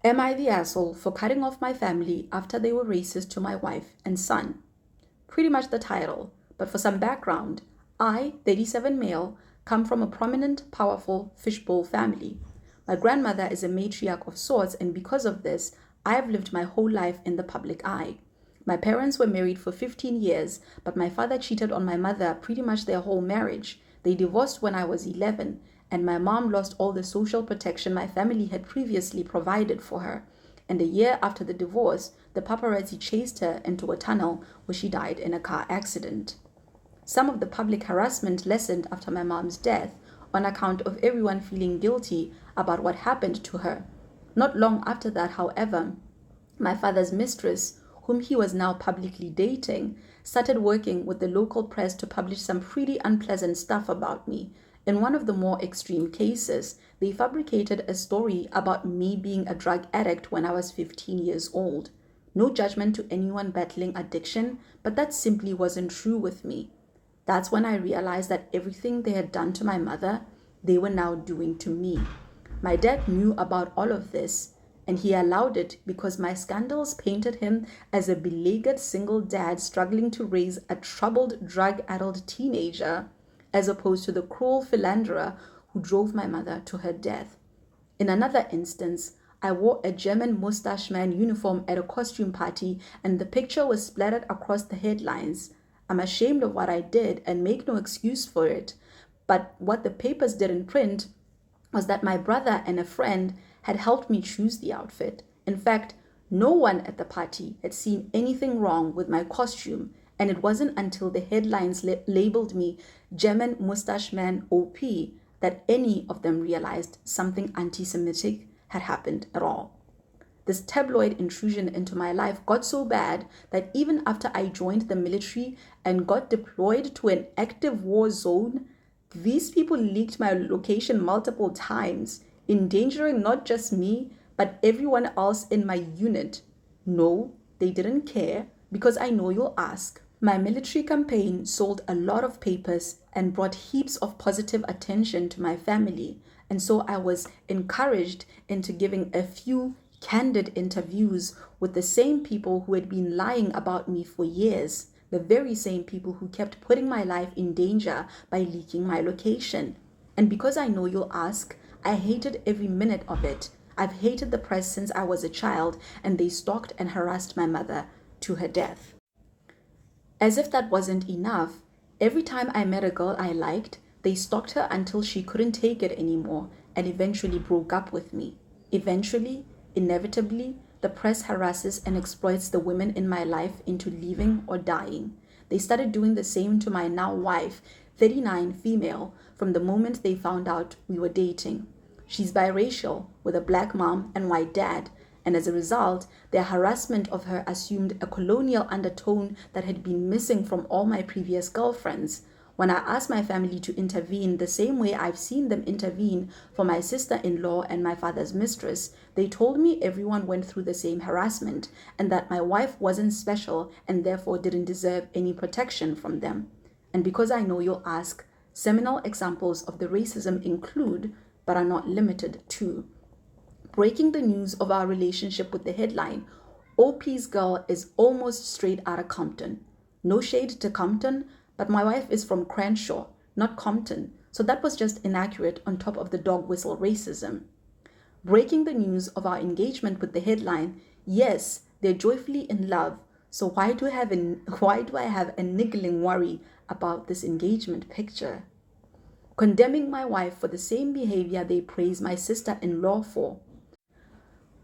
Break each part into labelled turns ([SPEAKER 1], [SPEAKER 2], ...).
[SPEAKER 1] Am I the asshole for cutting off my family after they were racist to my wife and son? Pretty much the title, but for some background, I, 37 male, come from a prominent, powerful fishbowl family. My grandmother is a matriarch of sorts, and because of this, I have lived my whole life in the public eye. My parents were married for 15 years, but my father cheated on my mother pretty much their whole marriage. They divorced when I was 11, and my mom lost all the social protection my family had previously provided for her. And a year after the divorce, the paparazzi chased her into a tunnel where she died in a car accident. Some of the public harassment lessened after my mom's death on account of everyone feeling guilty about what happened to her. Not long after that, however, my father's mistress, whom he was now publicly dating, started working with the local press to publish some pretty unpleasant stuff about me. In one of the more extreme cases, they fabricated a story about me being a drug addict when I was 15 years old. No judgment to anyone battling addiction, but that simply wasn't true with me. That's when I realized that everything they had done to my mother, they were now doing to me. My dad knew about all of this, and he allowed it because my scandals painted him as a beleaguered single dad struggling to raise a troubled, drug-addled teenager, as opposed to the cruel philanderer who drove my mother to her death. In another instance, I wore a German mustache man uniform at a costume party, and the picture was splattered across the headlines. I'm ashamed of what I did and make no excuse for it. But what the papers didn't print was that my brother and a friend had helped me choose the outfit. In fact, no one at the party had seen anything wrong with my costume, and it wasn't until the headlines labeled me German Mustache Man OP that any of them realized something anti-Semitic had happened at all. This tabloid intrusion into my life got so bad that even after I joined the military and got deployed to an active war zone, these people leaked my location multiple times, endangering not just me, but everyone else in my unit. No, they didn't care, because I know you'll ask. My military campaign sold a lot of papers and brought heaps of positive attention to my family, and so I was encouraged into giving a few candid interviews with the same people who had been lying about me for years, the very same people who kept putting my life in danger by leaking my location. And because I know you'll ask, I hated every minute of it. I've hated the press since I was a child, and they stalked and harassed my mother to her death. As if that wasn't enough, every time I met a girl I liked, they stalked her until she couldn't take it anymore and eventually broke up with me. Eventually, inevitably, the press harasses and exploits the women in my life into leaving or dying. They started doing the same to my now wife, 39 female, from the moment they found out we were dating. She's biracial, with a black mom and white dad, and as a result, their harassment of her assumed a colonial undertone that had been missing from all my previous girlfriends. When I asked my family to intervene the same way I've seen them intervene for my sister-in-law and my father's mistress, they told me everyone went through the same harassment and that my wife wasn't special and therefore didn't deserve any protection from them. And because I know you'll ask, seminal examples of the racism include, but are not limited to, breaking the news of our relationship with the headline, OP's girl is almost straight out of Compton. No shade to Compton, but my wife is from Crenshaw, not Compton, so that was just inaccurate on top of the dog whistle racism. Breaking the news of our engagement with the headline, yes, they're joyfully in love, so why do I have a niggling worry about this engagement picture? Condemning my wife for the same behavior they praise my sister-in-law for.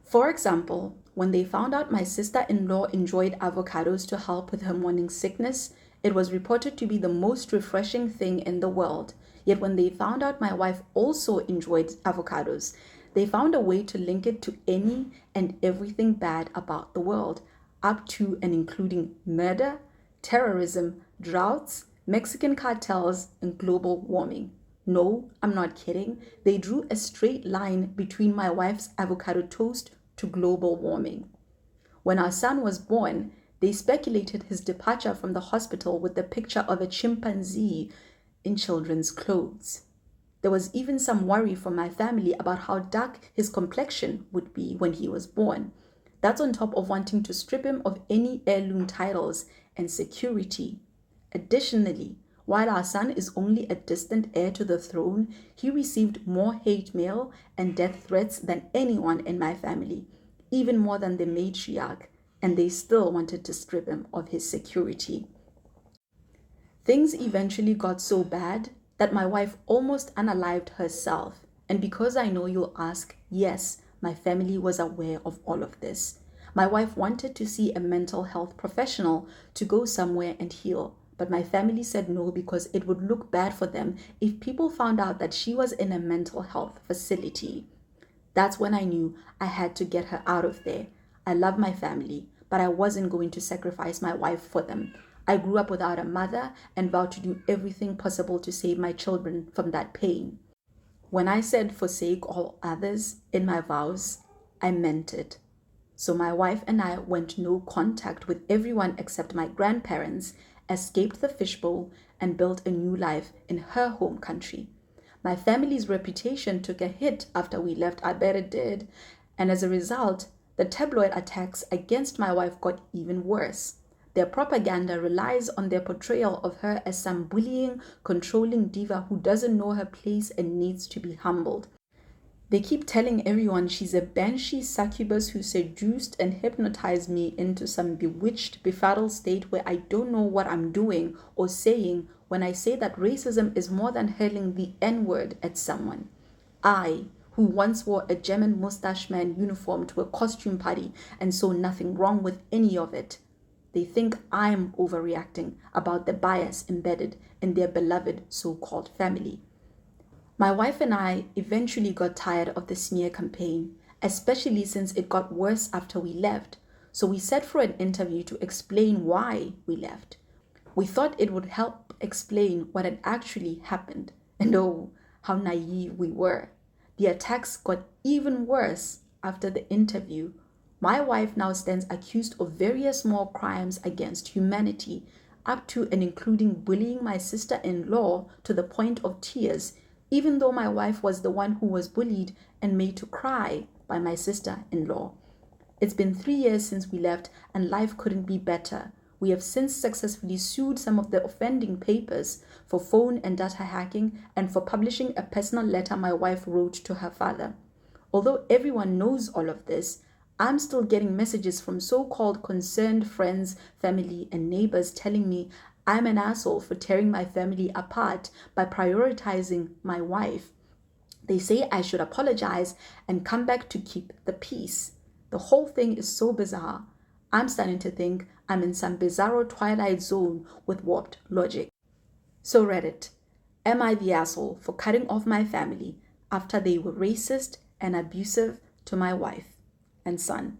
[SPEAKER 1] For example, when they found out my sister-in-law enjoyed avocados to help with her morning sickness, it was reported to be the most refreshing thing in the world. Yet when they found out my wife also enjoyed avocados, they found a way to link it to any and everything bad about the world, up to and including murder, terrorism, droughts, Mexican cartels, and global warming. No, I'm not kidding. They drew a straight line between my wife's avocado toast to global warming. When our son was born, they speculated his departure from the hospital with the picture of a chimpanzee in children's clothes. There was even some worry from my family about how dark his complexion would be when he was born. That's on top of wanting to strip him of any heirloom titles and security. Additionally, while our son is only a distant heir to the throne, he received more hate mail and death threats than anyone in my family, even more than the matriarch, and they still wanted to strip him of his security. Things eventually got so bad that my wife almost unalived herself. And because I know you'll ask, yes, my family was aware of all of this. My wife wanted to see a mental health professional to go somewhere and heal. But my family said no because it would look bad for them if people found out that she was in a mental health facility. That's when I knew I had to get her out of there. I love my family, but I wasn't going to sacrifice my wife for them. I grew up without a mother and vowed to do everything possible to save my children from that pain. When I said forsake all others in my vows, I meant it. So my wife and I went no contact with everyone except my grandparents, escaped the fishbowl, and built a new life in her home country. My family's reputation took a hit after we left. I bet it did. And as a result, the tabloid attacks against my wife got even worse. Their propaganda relies on their portrayal of her as some bullying, controlling diva who doesn't know her place and needs to be humbled. They keep telling everyone she's a banshee succubus who seduced and hypnotized me into some bewitched, befuddled state where I don't know what I'm doing or saying when I say that racism is more than hurling the N-word at someone. I, who once wore a German mustache man uniform to a costume party and saw nothing wrong with any of it. They think I'm overreacting about the bias embedded in their beloved so-called family. My wife and I eventually got tired of the smear campaign, especially since it got worse after we left. So we set for an interview to explain why we left. We thought it would help explain what had actually happened. And oh, how naive we were. The attacks got even worse after the interview. My wife now stands accused of various more crimes against humanity, up to and including bullying my sister-in-law to the point of tears, even though my wife was the one who was bullied and made to cry by my sister-in-law. It's been 3 years since we left, and life couldn't be better. We have since successfully sued some of the offending papers for phone and data hacking and for publishing a personal letter my wife wrote to her father. Although everyone knows all of this, I'm still getting messages from so-called concerned friends, family, and neighbors telling me I'm an asshole for tearing my family apart by prioritizing my wife. They say I should apologize and come back to keep the peace. The whole thing is so bizarre. I'm starting to think I'm in some bizarro twilight zone with warped logic. So Reddit, am I the asshole for cutting off my family after they were racist and abusive to my wife and son?